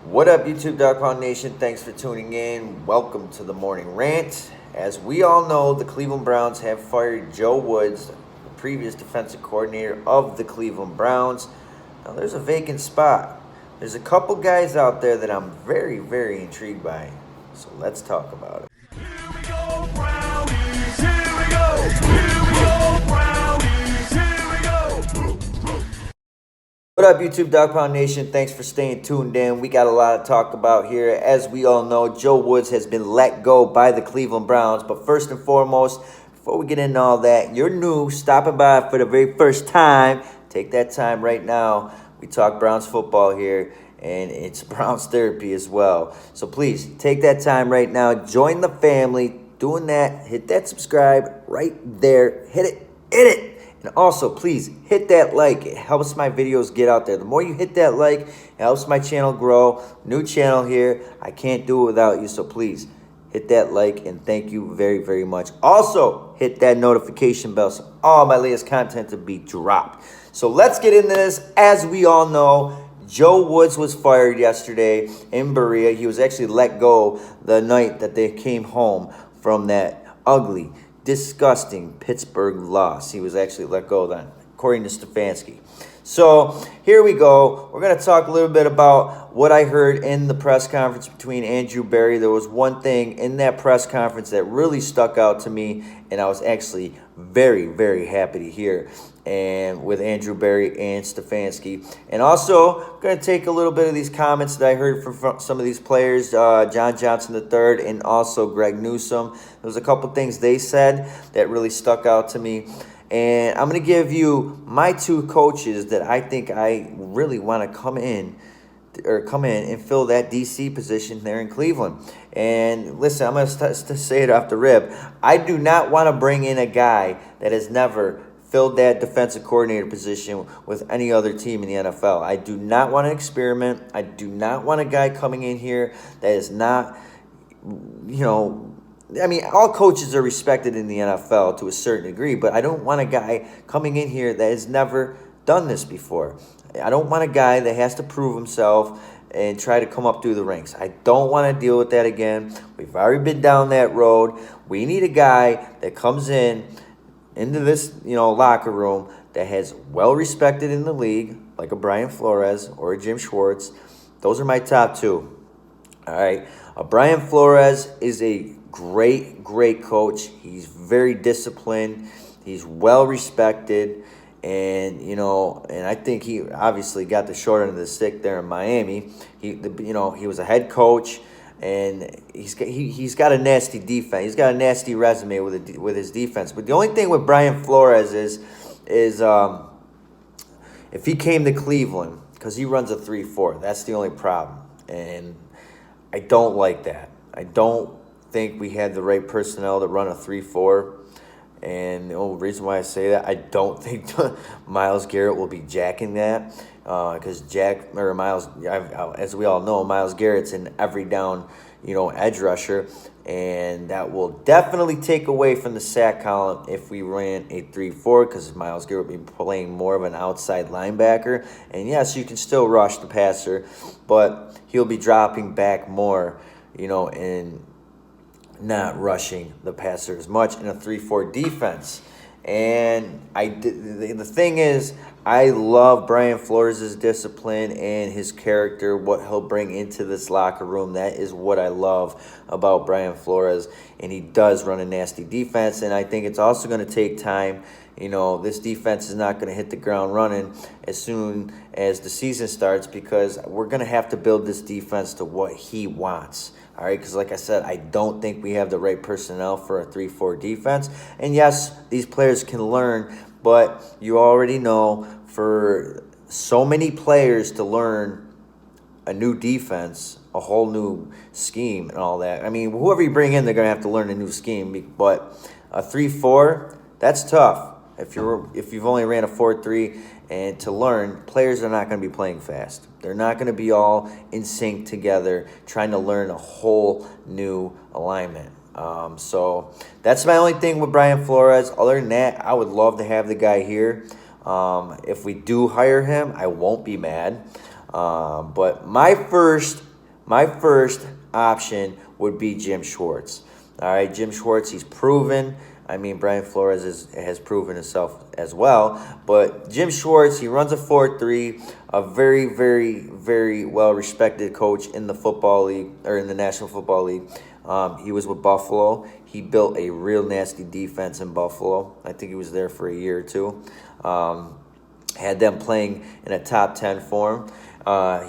What up, YouTube.com Nation? Thanks for tuning in. Welcome to the morning rant. As we all know, the Cleveland Browns have fired Joe Woods, the previous defensive coordinator of the Cleveland Browns. Now, there's a vacant spot. There's a couple guys out there that I'm very, very intrigued by. So let's talk about it. Here we go, Brownies! Here we go! Here we go, Brownies! Here we go! What up, YouTube.com Nation? Thanks for staying tuned in. We got a lot to talk about here. As we all know, Joe Woods has been let go by the Cleveland Browns. But first and foremost, before we get into all that, you're new, stopping by for the very first time, take that time right now. We talk Browns football here, and it's Browns therapy as well. So please, take that time right now. Join the family. Doing that, hit that subscribe right there. Hit it. And also, please, hit that like. It helps my videos get out there. The more you hit that like, it helps my channel grow. New channel here. I can't do it without you, so please, hit that like, and thank you very, very much. Also, hit that notification bell so all my latest content to be dropped. So let's get into this. As we all know, Joe Woods was fired yesterday in Berea. He was actually let go the night that they came home from that ugly, disgusting Pittsburgh loss. He was actually let go then, according to Stefanski. So here we go. We're going to talk a little bit about what I heard in the press conference between Andrew Berry. There was one thing in that press conference that really stuck out to me, and I was actually very, very happy to hear. And with Andrew Berry and Stefanski. And also, going to take a little bit of these comments that I heard from some of these players, John Johnson III and also Greg Newsome. There was a couple things they said that really stuck out to me. And I'm going to give you my two coaches that I think I really want to come in and fill that DC position there in Cleveland. And listen, I'm going to say it off the rip. I do not want to bring in a guy that has never filled that defensive coordinator position with any other team in the NFL. I do not want to experiment. I do not want a guy coming in here that is not, all coaches are respected in the NFL to a certain degree, but I don't want a guy coming in here that has never done this before. I don't want a guy that has to prove himself and try to come up through the ranks. I don't want to deal with that again. We've already been down that road. We need a guy that comes into this, locker room that has well respected in the league, like a Brian Flores or a Jim Schwartz. Those are my top two. All right. Brian Flores is a great coach. He's very disciplined. He's well respected. And, and I think he obviously got the short end of the stick there in Miami. He was a head coach. And he's got a nasty defense. He's got a nasty resume with his defense. But the only thing with Brian Flores is if he came to Cleveland, because he runs a 3-4, that's the only problem. And I don't like that. I don't think we had the right personnel to run a 3-4. And the only reason why I say that, I don't think Myles Garrett will be jacking that. Because Myles, as we all know, Myles Garrett's an every down, edge rusher, and that will definitely take away from the sack column if we ran a 3-4, because Myles Garrett will be playing more of an outside linebacker. And yes, you can still rush the passer, but he'll be dropping back more, and not rushing the passer as much in a 3-4 defense. And the thing is, I love Brian Flores' discipline and his character, what he'll bring into this locker room. That is what I love about Brian Flores. And he does run a nasty defense. And I think it's also going to take time. This defense is not going to hit the ground running as soon as the season starts, because we're going to have to build this defense to what he wants. All right, because like I said, I don't think we have the right personnel for a 3-4 defense. And yes, these players can learn, but you already know for so many players to learn a new defense, a whole new scheme and all that. I mean, whoever you bring in, they're going to have to learn a new scheme. But a 3-4, that's tough. If you've only ran a 4-3, and to learn, players are not going to be playing fast. They're not going to be all in sync together, trying to learn a whole new alignment. So that's my only thing with Brian Flores. Other than that, I would love to have the guy here. If we do hire him, I won't be mad. But my first my first option would be Jim Schwartz. All right, Jim Schwartz, he's proven. I mean, Brian Flores has proven himself as well. But Jim Schwartz, he runs a 4-3, a very, very, very well-respected coach in the football league, or in the National Football League. He was with Buffalo. He built a real nasty defense in Buffalo. I think he was there for a year or two. Had them playing in a top 10 form.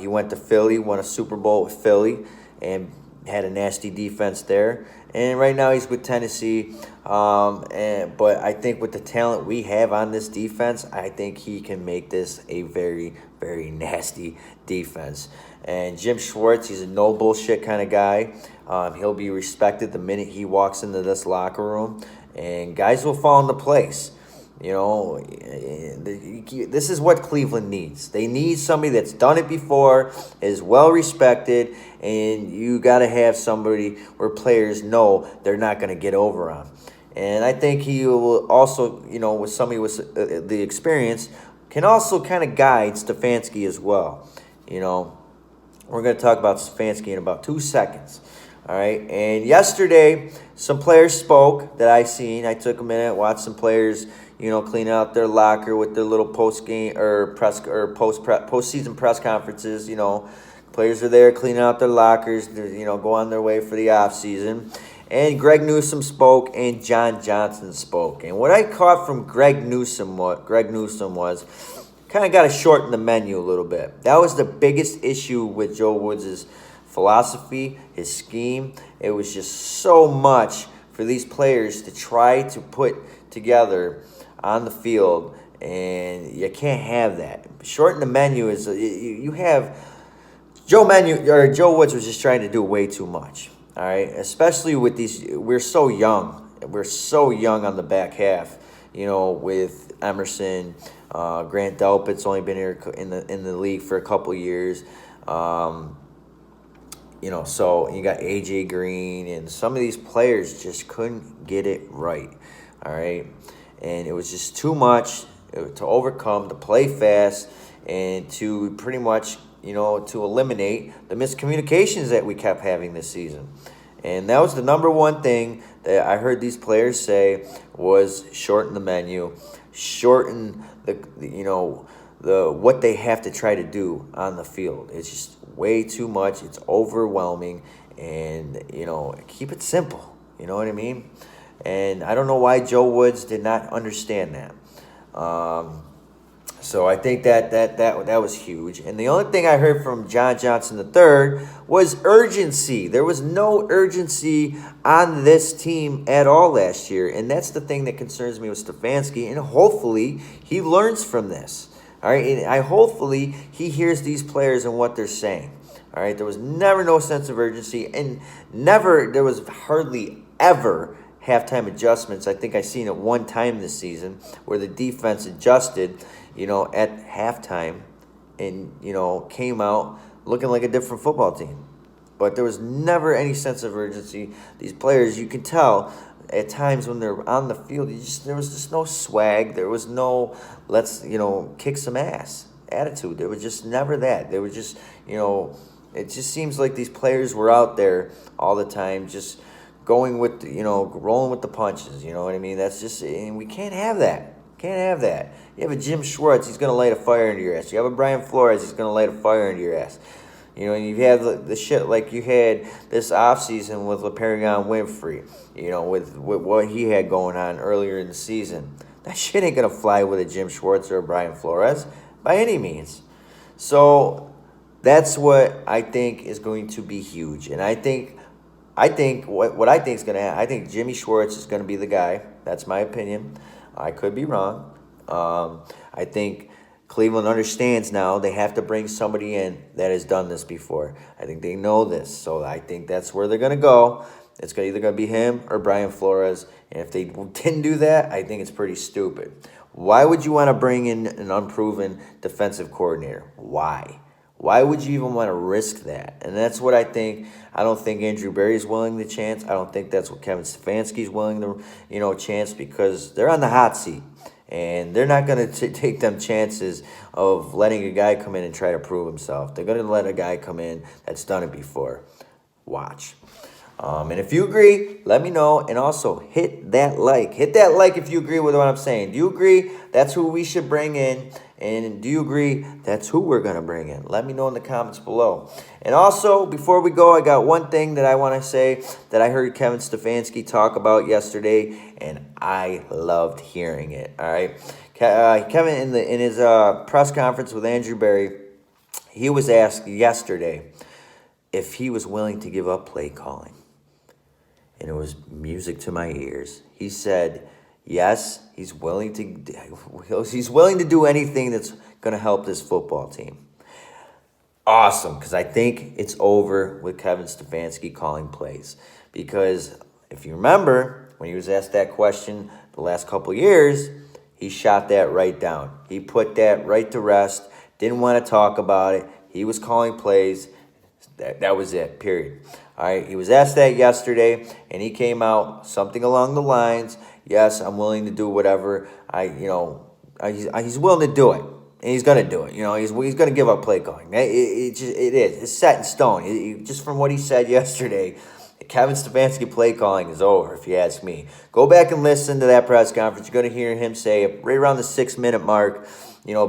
He went to Philly, won a Super Bowl with Philly, and had a nasty defense there. And right now he's with Tennessee. But I think with the talent we have on this defense, I think he can make this a very, very nasty defense. And Jim Schwartz, he's a no bullshit kind of guy. He'll be respected the minute he walks into this locker room, and guys will fall into place. You know, this is what Cleveland needs. They need somebody that's done it before, is well respected, and you got to have somebody where players know they're not going to get over on. And I think he will also, you know, with somebody with the experience, can also kind of guide Stefanski as well. You know, we're going to talk about Stefanski in about 2 seconds. All right, and yesterday some players spoke that I seen. I took a minute, watched some players, you know, clean out their locker with their little post-game or postseason press conferences. You know, players are there cleaning out their lockers, you know, go on their way for the off season. And Greg Newsome spoke, and John Johnson spoke. And what I caught from Greg Newsome was kind of got to shorten the menu a little bit. That was the biggest issue with Joe Woods' philosophy, his scheme. It was just so much for these players to try to put together on the field, and you can't have that. Shorten the menu is you have Joe Woods was just trying to do way too much. All right, especially with these, we're so young. We're so young on the back half. You know, with Emerson, Grant Delpit's only been here in the league for a couple years. You know, so you got A.J. Green, and some of these players just couldn't get it right, all right? And it was just too much to overcome, to play fast, and to pretty much, you know, to eliminate the miscommunications that we kept having this season. And that was the number one thing that I heard these players say was shorten the menu, shorten what they have to try to do on the field. It's just way too much. It's overwhelming, and, you know, keep it simple. You know what I mean? And I don't know why Joe Woods did not understand that. So I think that was huge. And the only thing I heard from John Johnson III was urgency. There was no urgency on this team at all last year, and that's the thing that concerns me with Stefanski. And hopefully he learns from this. All right, and hopefully he hears these players and what they're saying. All right, there was never no sense of urgency, and there was hardly ever halftime adjustments. I think I seen it one time this season where the defense adjusted, you know, at halftime, and, you know, came out looking like a different football team. But there was never any sense of urgency. These players, you can tell at times when they're on the field, there was just no swag. There was no let's, you know, kick some ass attitude. There was just never that. They were just, you know, it just seems like these players were out there all the time just going with, you know, rolling with the punches. You know what I mean? That's just, and we can't have that. Can't have that. You have a Jim Schwartz, he's going to light a fire into your ass. You have a Brian Flores, he's going to light a fire into your ass. You know, and you have the shit like you had this offseason with LaPerion Winfrey, you know, with what he had going on earlier in the season. That shit ain't going to fly with a Jim Schwartz or a Brian Flores by any means. So that's what I think is going to be huge. And I think what I think is going to happen, I think Jimmy Schwartz is going to be the guy. That's my opinion. I could be wrong. I think Cleveland understands now they have to bring somebody in that has done this before. I think they know this, so I think that's where they're going to go. It's either going to be him or Brian Flores, and if they didn't do that, I think it's pretty stupid. Why would you want to bring in an unproven defensive coordinator? Why? Why would you even want to risk that? And that's what I think. I don't think Andrew Berry's willing to chance. I don't think that's what Kevin Stefanski's willing to, you know, chance, because they're on the hot seat. And they're not going to take them chances of letting a guy come in and try to prove himself. They're going to let a guy come in that's done it before. Watch. And if you agree, let me know. And also hit that like. Hit that like if you agree with what I'm saying. Do you agree that's who we should bring in? And do you agree that's who we're going to bring in? Let me know in the comments below. And also, before we go, I got one thing that I want to say that I heard Kevin Stefanski talk about yesterday, and I loved hearing it. All right. Kevin, in his press conference with Andrew Berry, he was asked yesterday if he was willing to give up play calling. And it was music to my ears. He said, yes, he's willing to do anything that's going to help this football team. Awesome, because I think it's over with Kevin Stefanski calling plays. Because if you remember, when he was asked that question the last couple years, he shot that right down. He put that right to rest, didn't want to talk about it. He was calling plays. That was it, period. All right, he was asked that yesterday, and he came out something along the lines, yes, I'm willing to do whatever. He's willing to do it, and he's going to do it. He's going to give up play calling. It is. It's set in stone. Just from what he said yesterday, Kevin Stefanski play calling is over, if you ask me. Go back and listen to that press conference. You're going to hear him say right around the 6-minute mark,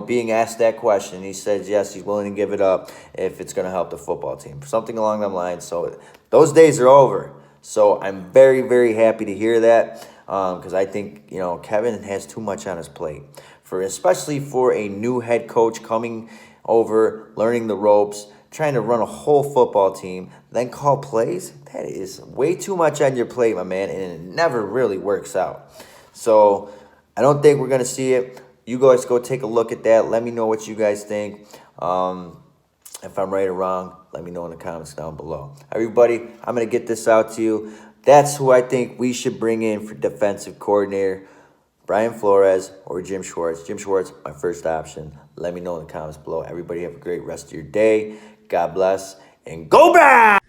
being asked that question. He says, yes, he's willing to give it up if it's going to help the football team. Something along them lines. So those days are over. So I'm very, very happy to hear that because I think, Kevin has too much on his plate, especially for a new head coach coming over, learning the ropes, trying to run a whole football team, then call plays. That is way too much on your plate, my man, and it never really works out. So I don't think we're going to see it. You guys go take a look at that. Let me know what you guys think. If I'm right or wrong, let me know in the comments down below. Everybody, I'm going to get this out to you. That's who I think we should bring in for defensive coordinator, Brian Flores or Jim Schwartz. Jim Schwartz, my first option. Let me know in the comments below. Everybody have a great rest of your day. God bless, and go Browns!